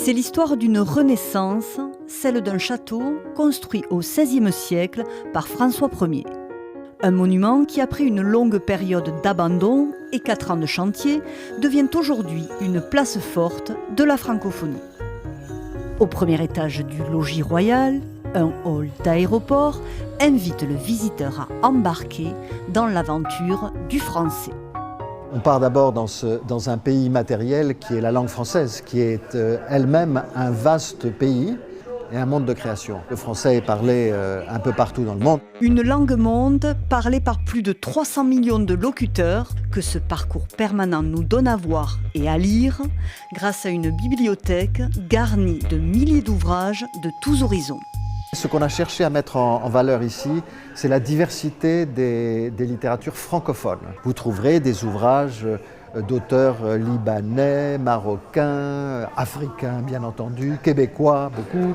C'est l'histoire d'une renaissance, celle d'un château construit au XVIe siècle par François Ier. Un monument qui, après une longue période d'abandon et 4 ans de chantier, devient aujourd'hui une place forte de la francophonie. Au premier étage du logis royal, un hall d'aéroport invite le visiteur à embarquer dans l'aventure du français. On part d'abord dans un pays matériel qui est la langue française, qui est elle-même un vaste pays et un monde de création. Le français est parlé un peu partout dans le monde. Une langue monde parlée par plus de 300 millions de locuteurs que ce parcours permanent nous donne à voir et à lire grâce à une bibliothèque garnie de milliers d'ouvrages de tous horizons. Ce qu'on a cherché à mettre en valeur ici, c'est la diversité des littératures francophones. Vous trouverez des ouvrages d'auteurs libanais, marocains, africains bien entendu, québécois, beaucoup.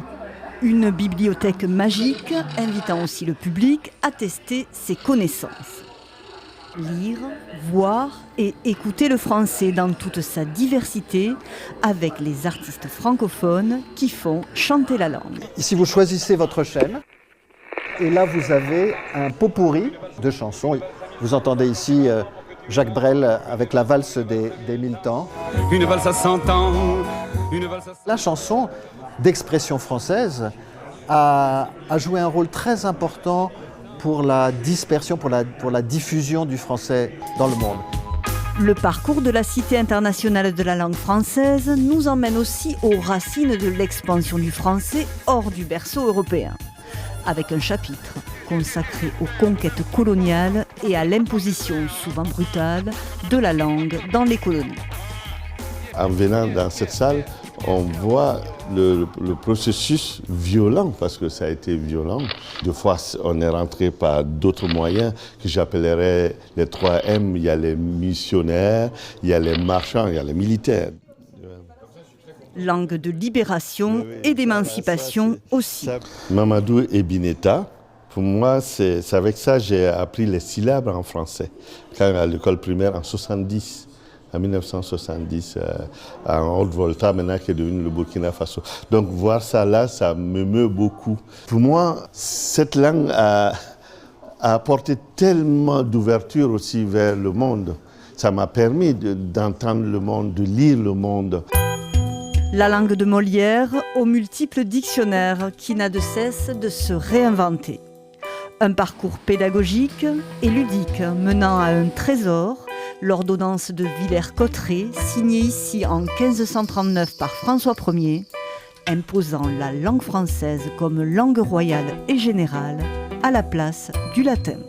Une bibliothèque magique invitant aussi le public à tester ses connaissances. Lire, voir et écouter le français dans toute sa diversité avec les artistes francophones qui font chanter la langue. Ici, vous choisissez votre chaîne et là, vous avez un pot-pourri de chansons. Vous entendez ici Jacques Brel avec la valse des 1000 temps. Une valse à 100 ans, une valse à... La chanson d'expression française a joué un rôle très important pour la dispersion, pour la diffusion du français dans le monde. Le parcours de la Cité internationale de la langue française nous emmène aussi aux racines de l'expansion du français hors du berceau européen, avec un chapitre consacré aux conquêtes coloniales et à l'imposition souvent brutale de la langue dans les colonies. En venant dans cette salle, on voit le processus violent, parce que ça a été violent. Des fois, on est rentré par d'autres moyens que j'appellerais les 3M. Il y a les missionnaires, il y a les marchands, il y a les militaires. Langue de libération et d'émancipation aussi. Mamadou et Bineta, pour moi, c'est avec ça que j'ai appris les syllabes en français, quand à l'école primaire en 70. En 1970, en Haute-Volta, maintenant qui est devenu le Burkina Faso. Donc voir ça là, ça me meut beaucoup. Pour moi, cette langue a apporté tellement d'ouverture aussi vers le monde. Ça m'a permis d'entendre le monde, de lire le monde. La langue de Molière aux multiples dictionnaires qui n'a de cesse de se réinventer. Un parcours pédagogique et ludique menant à un trésor, l'ordonnance de Villers-Cotterêts, signée ici en 1539 par François Ier, imposant la langue française comme langue royale et générale à la place du latin.